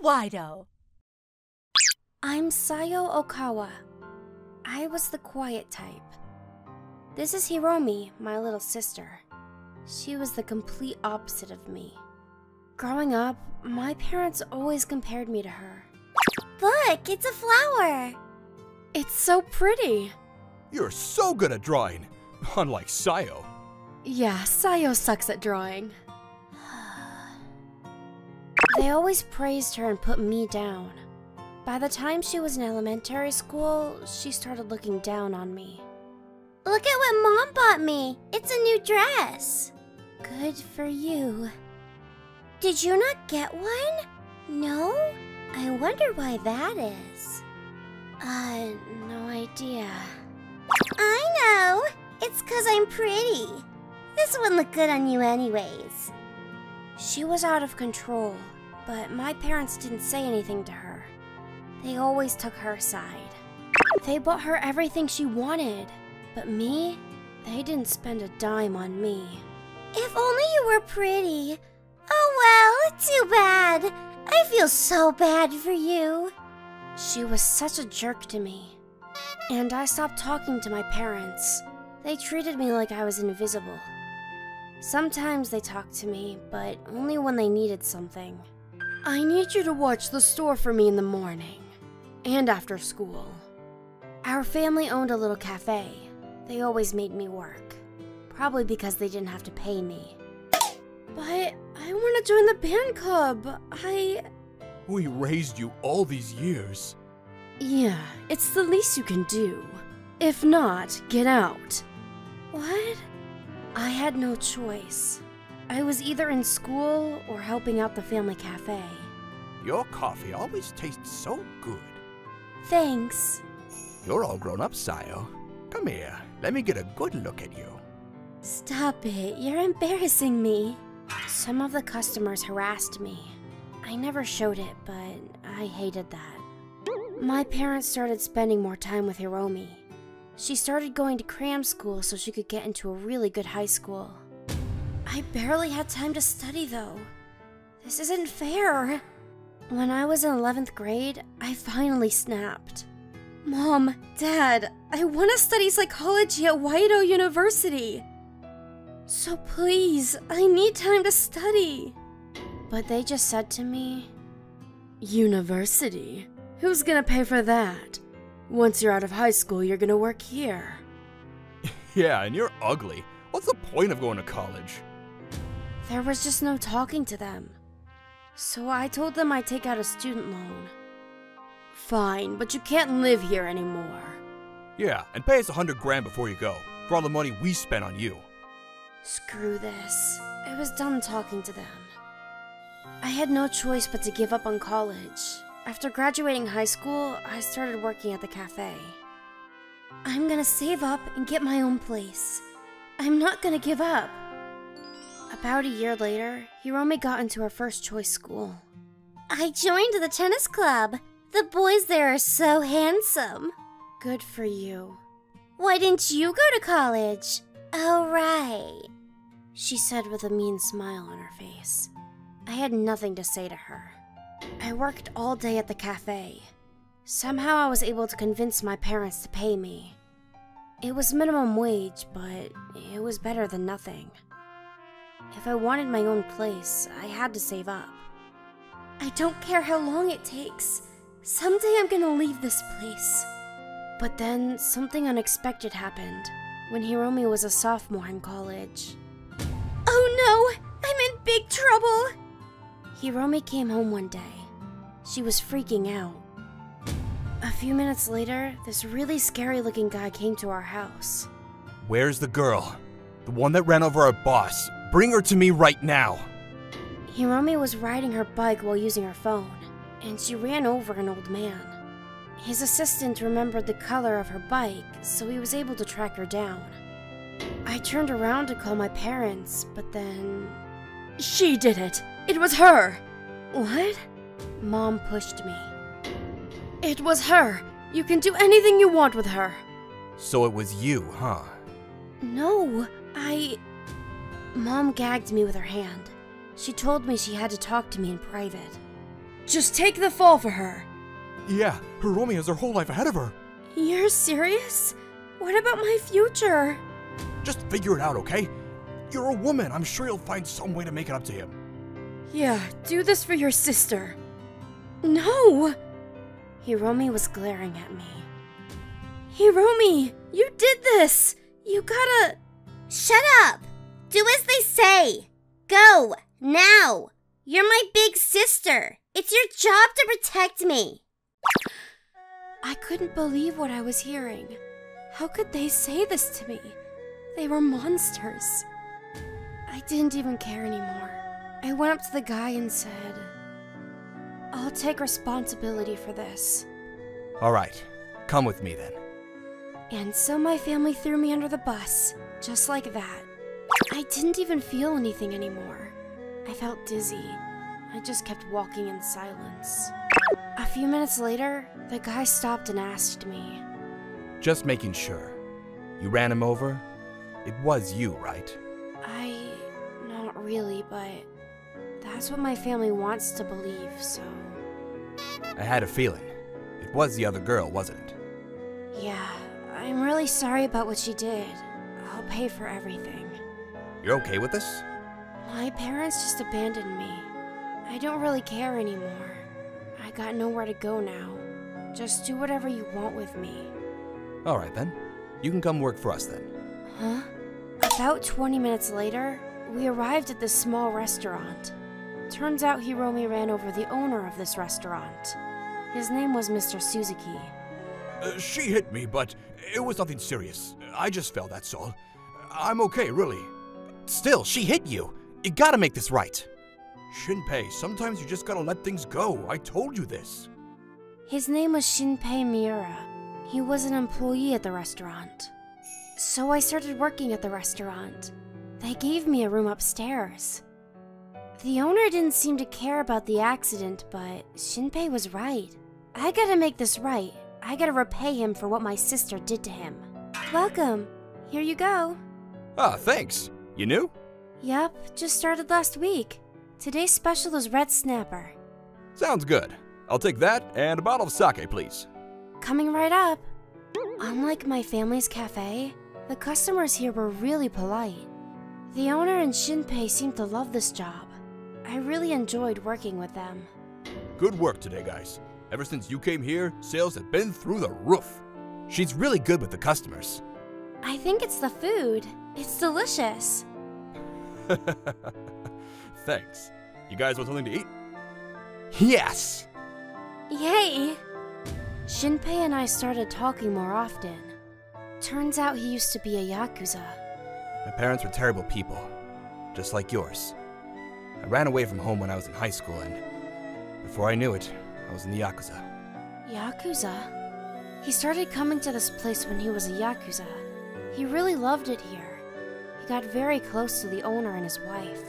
Manga-Waido. I'm Sayo Okawa. I was the quiet type. This is Hiromi, my little sister. She was the complete opposite of me. Growing up, my parents always compared me to her. Look, it's a flower! It's so pretty! You're so good at drawing, unlike Sayo. Yeah, Sayo sucks at drawing. They always praised her and put me down. By the time she was in elementary school, she started looking down on me. Look at what Mom bought me! It's a new dress! Good for you. Did you not get one? No? I wonder why that is. No idea. I know! It's 'cause I'm pretty. This wouldn't look good on you anyways. She was out of control, but my parents didn't say anything to her. They always took her side. They bought her everything she wanted, but me, they didn't spend a dime on me. If only you were pretty. Oh well, too bad. I feel so bad for you. She was such a jerk to me. And I stopped talking to my parents. They treated me like I was invisible. Sometimes they talked to me, but only when they needed something. I need you to watch the store for me in the morning. And after school. Our family owned a little cafe. They always made me work. Probably because they didn't have to pay me. But I want to join the band club. We raised you all these years. Yeah, it's the least you can do. If not, get out. What? I had no choice. I was either in school or helping out the family cafe. Your coffee always tastes so good. Thanks. You're all grown up, Sayo. Come here, let me get a good look at you. Stop it, you're embarrassing me. Some of the customers harassed me. I never showed it, but I hated that. My parents started spending more time with Hiromi. She started going to cram school so she could get into a really good high school. I barely had time to study though. This isn't fair. When I was in 11th grade, I finally snapped. Mom, Dad, I want to study psychology at Waido University. So please, I need time to study. But they just said to me, University? Who's gonna pay for that? Once you're out of high school, you're gonna work here. Yeah, and you're ugly. What's the point of going to college? There was just no talking to them. So I told them I'd take out a student loan. Fine, but you can't live here anymore. Yeah, and pay us 100 grand before you go, for all the money we spent on you. Screw this. I was done talking to them. I had no choice but to give up on college. After graduating high school, I started working at the cafe. I'm gonna save up and get my own place. I'm not gonna give up. About a year later, Hiromi got into her first choice school. I joined the tennis club. The boys there are so handsome. Good for you. Why didn't you go to college? Oh, right. She said with a mean smile on her face. I had nothing to say to her. I worked all day at the cafe. Somehow I was able to convince my parents to pay me. It was minimum wage, but it was better than nothing. If I wanted my own place, I had to save up. I don't care how long it takes. Someday I'm gonna leave this place. But then something unexpected happened when Hiromi was a sophomore in college. Oh no! I'm in big trouble! Hiromi came home one day. She was freaking out. A few minutes later, this really scary-looking guy came to our house. Where's the girl? The one that ran over our boss. Bring her to me right now. Hiromi was riding her bike while using her phone, and she ran over an old man. His assistant remembered the color of her bike, so he was able to track her down. I turned around to call my parents, but then... She did it! It was her! What? Mom pushed me. It was her! You can do anything you want with her! So it was you, huh? No, Mom gagged me with her hand. She told me she had to talk to me in private. Just take the fall for her. Yeah, Hiromi has her whole life ahead of her. You're serious? What about my future? Just figure it out, okay? You're a woman. I'm sure you'll find some way to make it up to him. Yeah, do this for your sister. No! Hiromi was glaring at me. Hiromi, you did this! You gotta... Shut up! Do as they say! Go! Now! You're my big sister! It's your job to protect me! I couldn't believe what I was hearing. How could they say this to me? They were monsters. I didn't even care anymore. I went up to the guy and said, I'll take responsibility for this. Alright, come with me then. And so my family threw me under the bus, just like that. I didn't even feel anything anymore. I felt dizzy. I just kept walking in silence. A few minutes later, the guy stopped and asked me, Just making sure. You ran him over? It was you, right? Not really, but that's what my family wants to believe, so... I had a feeling. It was the other girl, wasn't it? Yeah, I'm really sorry about what she did. I'll pay for everything. You're okay with this? My parents just abandoned me. I don't really care anymore. I got nowhere to go now. Just do whatever you want with me. Alright then. You can come work for us then. Huh? About 20 minutes later, we arrived at this small restaurant. Turns out Hiromi ran over the owner of this restaurant. His name was Mr. Suzuki. She hit me, but it was nothing serious. I just fell, that's all. I'm okay, really. Still, she hit you. You gotta make this right. Shinpei, sometimes you just gotta let things go. I told you this. His name was Shinpei Miura. He was an employee at the restaurant. So I started working at the restaurant. They gave me a room upstairs. The owner didn't seem to care about the accident, but Shinpei was right. I gotta make this right. I gotta repay him for what my sister did to him. Welcome. Here you go. Ah, thanks. You new? Yep, just started last week. Today's special is red snapper. Sounds good. I'll take that and a bottle of sake, please. Coming right up. Unlike my family's cafe, the customers here were really polite. The owner and Shinpei seemed to love this job. I really enjoyed working with them. Good work today, guys. Ever since you came here, sales have been through the roof. She's really good with the customers. I think it's the food. It's delicious. Thanks. You guys want something to eat? Yes! Yay! Shinpei and I started talking more often. Turns out he used to be a Yakuza. My parents were terrible people, just like yours. I ran away from home when I was in high school, and before I knew it, I was in the Yakuza. Yakuza? He started coming to this place when he was a Yakuza. He really loved it here. He got very close to the owner and his wife.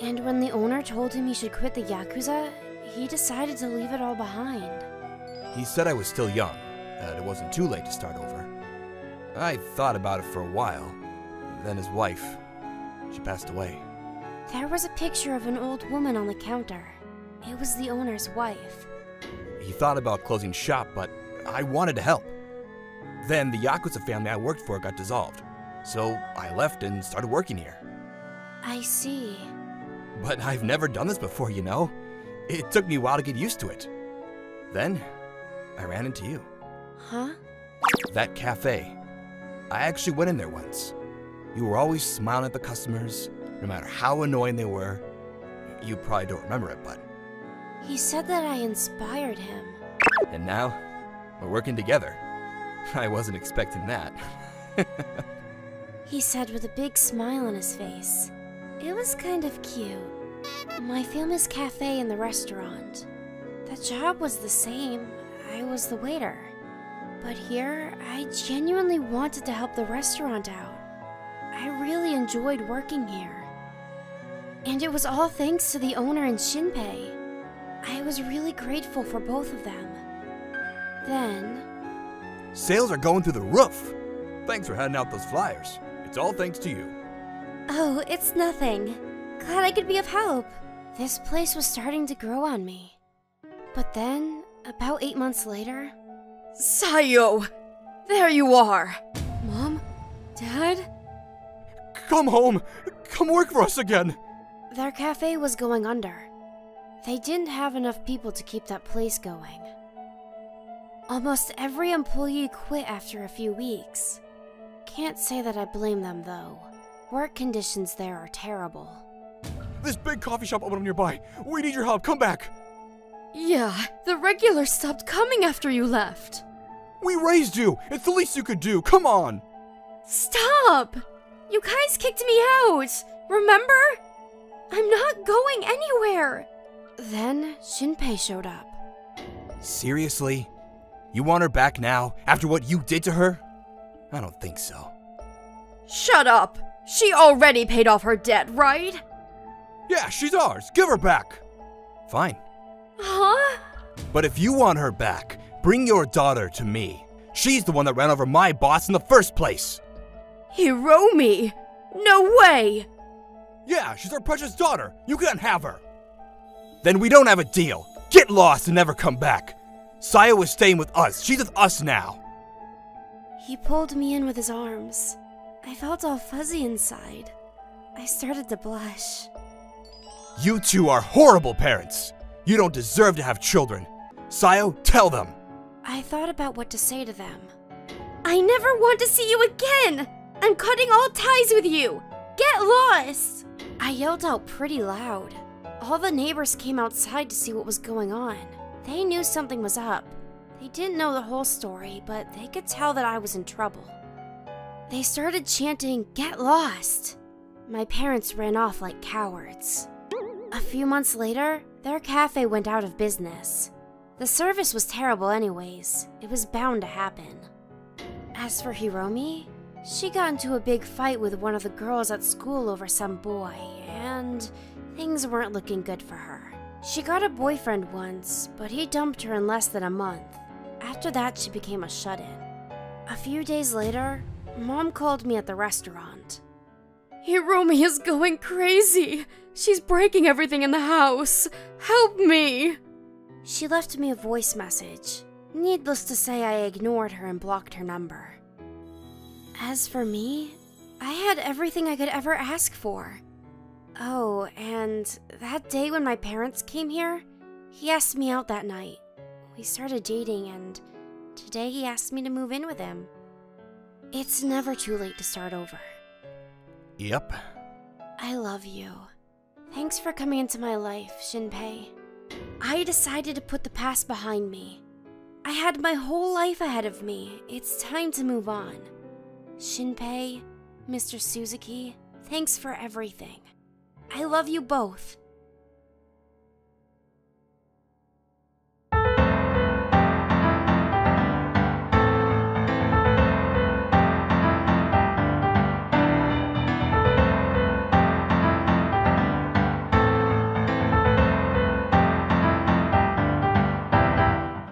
And when the owner told him he should quit the Yakuza, he decided to leave it all behind. He said I was still young, that it wasn't too late to start over. I thought about it for a while. Then his wife, she passed away. There was a picture of an old woman on the counter. It was the owner's wife. He thought about closing shop, but I wanted to help. Then the Yakuza family I worked for got dissolved, so I left and started working here. I see. But I've never done this before, you know? It took me a while to get used to it. Then, I ran into you. Huh? That cafe. I actually went in there once. You were always smiling at the customers, no matter how annoying they were. You probably don't remember it, but... He said that I inspired him. And now, we're working together. I wasn't expecting that. He said with a big smile on his face. It was kind of cute. My family's cafe and the restaurant. The job was the same. I was the waiter. But here, I genuinely wanted to help the restaurant out. I really enjoyed working here. And it was all thanks to the owner and Shinpei. I was really grateful for both of them. Then... Sales are going through the roof. Thanks for handing out those flyers. It's all thanks to you. Oh, it's nothing. Glad I could be of help. This place was starting to grow on me. But then, about 8 months later... Sayo! There you are! Mom? Dad? Come home! Come work for us again! Their cafe was going under. They didn't have enough people to keep that place going. Almost every employee quit after a few weeks. Can't say that I blame them though. Work conditions there are terrible. This big coffee shop opened up nearby. We need your help. Come back. Yeah, the regulars stopped coming after you left. We raised you. It's the least you could do. Come on. Stop! You guys kicked me out, remember? I'm not going anywhere. Then Shinpei showed up. Seriously? You want her back now, after what you did to her? I don't think so. Shut up! She already paid off her debt, right? Yeah, she's ours. Give her back. Fine. Huh? But if you want her back, bring your daughter to me. She's the one that ran over my boss in the first place. Hiromi? No way! Yeah, she's our precious daughter. You can't have her. Then we don't have a deal. Get lost and never come back. Sayo is staying with us. She's with us now. He pulled me in with his arms. I felt all fuzzy inside. I started to blush. You two are horrible parents. You don't deserve to have children. Sayo, tell them. I thought about what to say to them. I never want to see you again! I'm cutting all ties with you! Get lost! I yelled out pretty loud. All the neighbors came outside to see what was going on. They knew something was up. They didn't know the whole story, but they could tell that I was in trouble. They started chanting, "Get lost!" My parents ran off like cowards. A few months later, their cafe went out of business. The service was terrible anyways. It was bound to happen. As for Hiromi, she got into a big fight with one of the girls at school over some boy, and things weren't looking good for her. She got a boyfriend once, but he dumped her in less than a month. After that, she became a shut-in. A few days later, Mom called me at the restaurant. Hiromi is going crazy! She's breaking everything in the house! Help me! She left me a voice message. Needless to say, I ignored her and blocked her number. As for me, I had everything I could ever ask for. Oh, and that day when my parents came here, he asked me out that night. We started dating, and today he asked me to move in with him. It's never too late to start over. Yep. I love you. Thanks for coming into my life, Shinpei. I decided to put the past behind me. I had my whole life ahead of me. It's time to move on. Shinpei, Mr. Suzuki, thanks for everything. I love you both.